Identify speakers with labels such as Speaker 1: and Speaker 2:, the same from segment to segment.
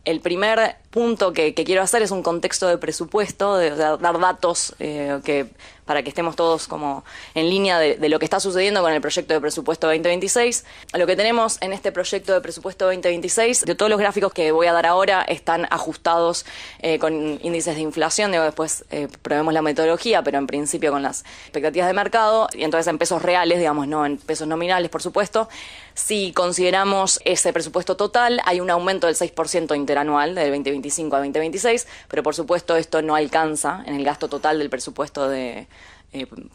Speaker 1: El primer punto que quiero hacer es un contexto de presupuesto, de dar datos para que estemos todos como en línea de lo que está sucediendo con el proyecto de presupuesto 2026. Lo que tenemos en este proyecto de presupuesto 2026, de todos los gráficos que voy a dar ahora, están ajustados con índices de inflación. Después probemos la metodología, pero en principio con las expectativas de mercado, y entonces en pesos reales, digamos, no en pesos nominales, por supuesto. Si consideramos ese presupuesto total, hay un aumento del 6% interanual del 2025 a 2026, pero por supuesto esto no alcanza en el gasto total del presupuesto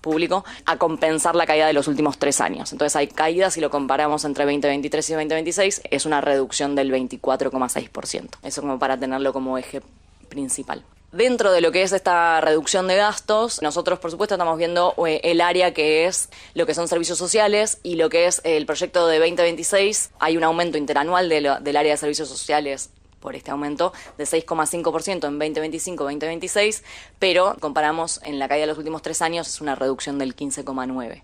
Speaker 1: público a compensar la caída de los últimos 3 años. Entonces hay caídas, si lo comparamos entre 2023 y 2026, es una reducción del 24,6%. Eso como para tenerlo como eje principal. Dentro de lo que es esta reducción de gastos, nosotros, por supuesto, estamos viendo el área que es lo que son servicios sociales y lo que es el proyecto de 2026. Hay un aumento interanual del área de servicios sociales por este aumento de 6,5% en 2025-2026, pero comparamos en la caída de los últimos 3 años es una reducción del 15,9%.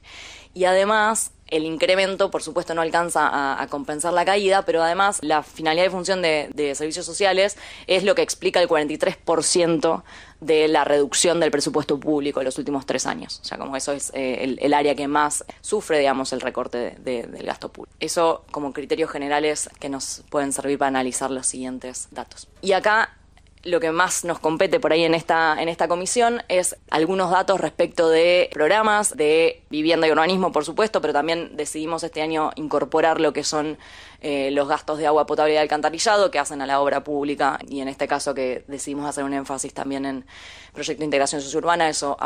Speaker 1: Y además, el incremento, por supuesto, no alcanza a compensar la caída, pero además la finalidad de función de servicios sociales es lo que explica el 43% de la reducción del presupuesto público en los últimos 3 años. O sea, como eso es el área que más sufre, digamos, el recorte del gasto público. Eso como criterios generales que nos pueden servir para analizar los siguientes datos. Y acá lo que más nos compete por ahí en esta comisión es algunos datos respecto de programas de vivienda y urbanismo, por supuesto, pero también decidimos este año incorporar lo que son los gastos de agua potable y de alcantarillado que hacen a la obra pública, y en este caso que decidimos hacer un énfasis también en proyecto de integración sociourbana. Eso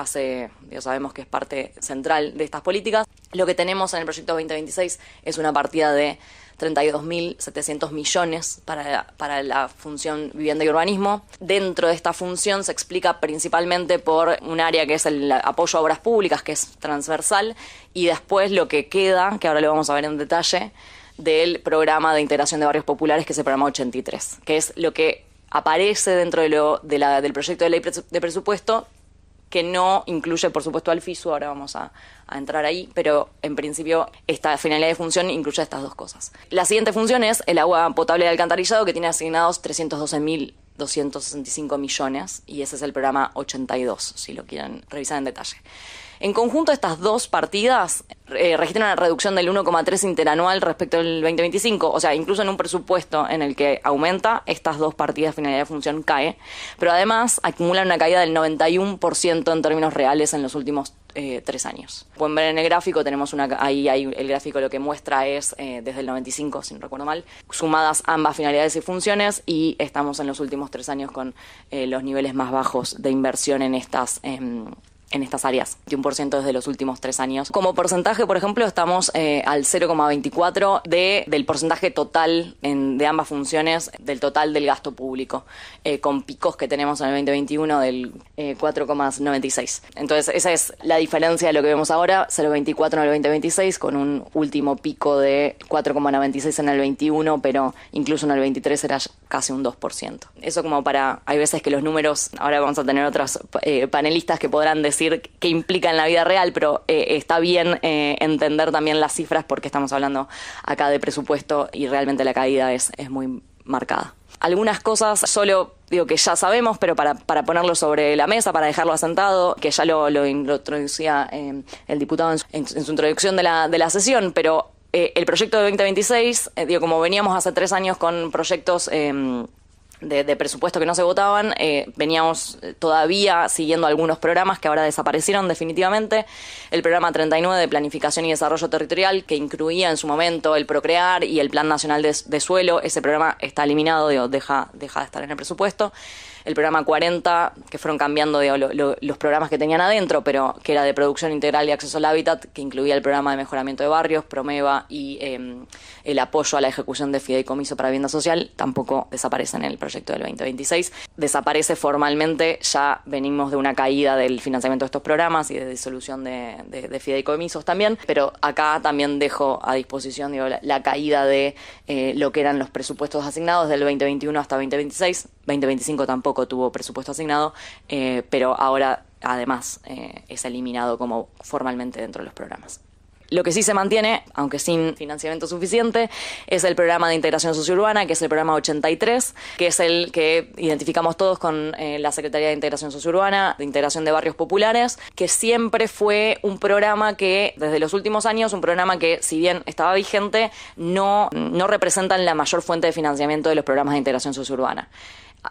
Speaker 1: sabemos que es parte central de estas políticas. Lo que tenemos en el proyecto 2026 es una partida de 32.700 millones para la función vivienda y urbanismo. Dentro de esta función se explica principalmente por un área que es el apoyo a obras públicas, que es transversal, y después lo que queda, que ahora lo vamos a ver en detalle, del programa de integración de barrios populares, que es el programa 83, que es lo que aparece dentro del proyecto de ley de presupuesto, que no incluye, por supuesto, al FISU. Ahora vamos a entrar ahí, pero en principio esta finalidad de función incluye estas dos cosas. La siguiente función es el agua potable de alcantarillado, que tiene asignados 312.265 millones, y ese es el programa 82, si lo quieren revisar en detalle. En conjunto, estas dos partidas registran una reducción del 1,3 interanual respecto al 2025, o sea, incluso en un presupuesto en el que aumenta, estas dos partidas de finalidad de función cae, pero además acumulan una caída del 91% en términos reales en los últimos 3 años. Pueden ver en el gráfico, tenemos ahí el gráfico lo que muestra es desde el 95, si no recuerdo mal, sumadas ambas finalidades y funciones, y estamos en los últimos 3 años con los niveles más bajos de inversión en estas áreas, 21% desde los últimos 3 años. Como porcentaje, por ejemplo, estamos al 0,24 del porcentaje total de ambas funciones, del total del gasto público, con picos que tenemos en el 2021 del 4,96. Entonces, esa es la diferencia de lo que vemos ahora, 0,24 en el 2026, con un último pico de 4,96 en el 21, pero incluso en el 23 era casi un 2%. Eso como hay veces que los números, ahora vamos a tener otros panelistas que podrán decir qué implica en la vida real, pero está bien entender también las cifras, porque estamos hablando acá de presupuesto y realmente la caída es muy marcada. Algunas cosas solo digo que ya sabemos, pero para ponerlo sobre la mesa, para dejarlo asentado, que ya lo introducía el diputado en su introducción de la sesión, pero el proyecto de 2026, como veníamos hace 3 años con proyectos de presupuesto que no se votaban, veníamos todavía siguiendo algunos programas que ahora desaparecieron definitivamente. El programa 39 de Planificación y Desarrollo Territorial, que incluía en su momento el Procrear y el Plan Nacional de Suelo, ese programa está eliminado, deja de estar en el presupuesto. El programa 40, que fueron cambiando los programas que tenían adentro, pero que era de producción integral y acceso al hábitat, que incluía el programa de mejoramiento de barrios, Promeva, y el apoyo a la ejecución de fideicomiso para vivienda social, tampoco desaparece en el proyecto del 2026. Desaparece formalmente, ya venimos de una caída del financiamiento de estos programas y de disolución de fideicomisos también, pero acá también dejo a disposición la caída de lo que eran los presupuestos asignados del 2021 hasta 2026. 2025 tampoco tuvo presupuesto asignado, pero ahora además es eliminado como formalmente dentro de los programas. Lo que sí se mantiene, aunque sin financiamiento suficiente, es el programa de integración sociourbana, que es el programa 83, que es el que identificamos todos con la Secretaría de Integración Sociourbana, de Integración de Barrios Populares, que siempre fue un programa que, desde los últimos años, un programa que, si bien estaba vigente, no representan la mayor fuente de financiamiento de los programas de integración sociourbana.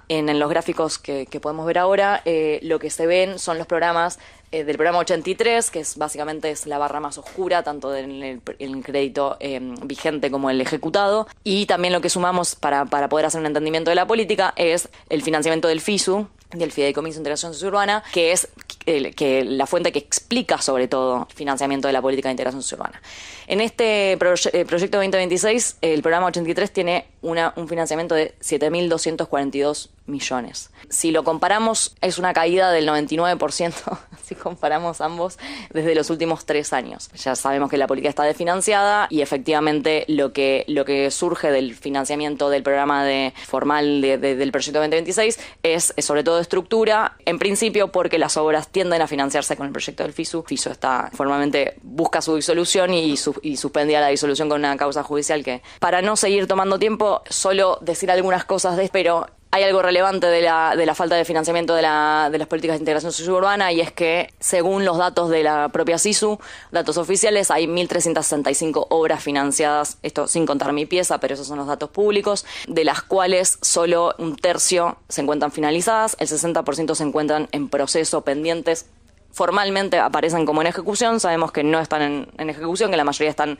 Speaker 1: En los gráficos que podemos ver ahora, lo que se ven son los programas del programa 83, que básicamente es la barra más oscura, tanto en el crédito vigente como el ejecutado. Y también lo que sumamos para poder hacer un entendimiento de la política es el financiamiento del FISU, del Fideicomiso de Integración Sociourbana, que es la fuente que explica sobre todo el financiamiento de la política de integración sociourbana. En este proyecto 2026, el programa 83 tiene un financiamiento de 7.242 millones. Si lo comparamos, es una caída del 99%, si comparamos ambos, desde los últimos 3 años. Ya sabemos que la política está desfinanciada y efectivamente lo que surge del financiamiento del programa formal del proyecto 2026 es sobre todo estructura, en principio porque las obras tienden a financiarse con el proyecto del FISU. FISU formalmente busca su disolución y suspendía la disolución con una causa judicial que, para no seguir tomando tiempo, solo decir algunas cosas pero hay algo relevante de la falta de financiamiento de las políticas de integración sociourbana, y es que, según los datos de la propia SISU, datos oficiales, hay 1.365 obras financiadas, esto sin contar mi pieza, pero esos son los datos públicos, de las cuales solo un tercio se encuentran finalizadas, el 60% se encuentran en proceso, pendientes. Formalmente aparecen como en ejecución, sabemos que no están en ejecución, que la mayoría están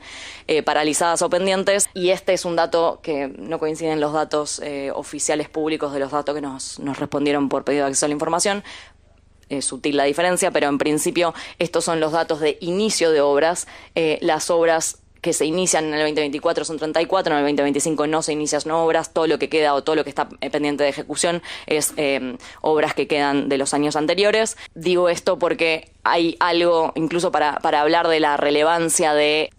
Speaker 1: paralizadas o pendientes, y este es un dato que no coinciden los datos oficiales públicos de los datos que nos respondieron por pedido de acceso a la información. Es sutil la diferencia, pero en principio estos son los datos de inicio de obras. Las obras que se inician en el 2024 son 34, en el 2025 no se inician obras, todo lo que queda o todo lo que está pendiente de ejecución es obras que quedan de los años anteriores. Digo esto porque hay algo, incluso para hablar de la relevancia del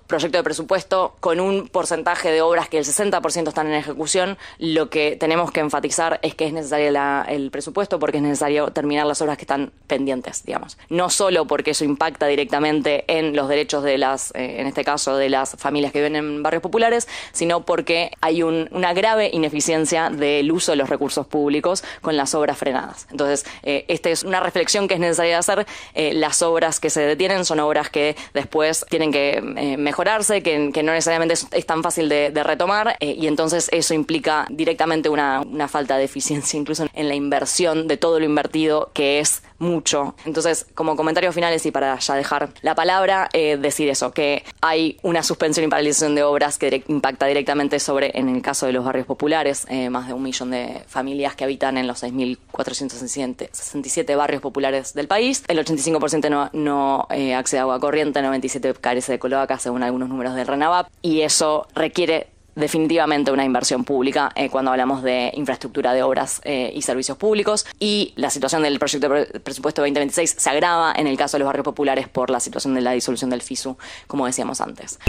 Speaker 1: proyecto de presupuesto, con un porcentaje de obras que el 60% están en ejecución, lo que tenemos que enfatizar es que es necesario el presupuesto porque es necesario terminar las obras que están pendientes, digamos. No solo porque eso impacta directamente en los derechos de en este caso, de las familias que viven en barrios populares, sino porque hay una grave ineficiencia del uso de los recursos públicos con las obras frenadas. Entonces, esta es una reflexión que es necesaria hacer. Las obras que se detienen son obras que después tienen que mejorar, que no necesariamente es tan fácil de retomar, y entonces eso implica directamente una falta de eficiencia incluso en la inversión de todo lo invertido, que es mucho. Entonces, como comentarios finales y para ya dejar la palabra, decir eso, que hay una suspensión y paralización de obras que impacta directamente en el caso de los barrios populares, más de 1 millón de familias que habitan en los 6.467 barrios populares del país. El 85% no accede a agua corriente, el 97% carece de cloaca, según algunos números del RENAVAP, y eso requiere definitivamente una inversión pública cuando hablamos de infraestructura de obras y servicios públicos, y la situación del proyecto de presupuesto 2026 se agrava en el caso de los barrios populares por la situación de la disolución del FISU, como decíamos antes.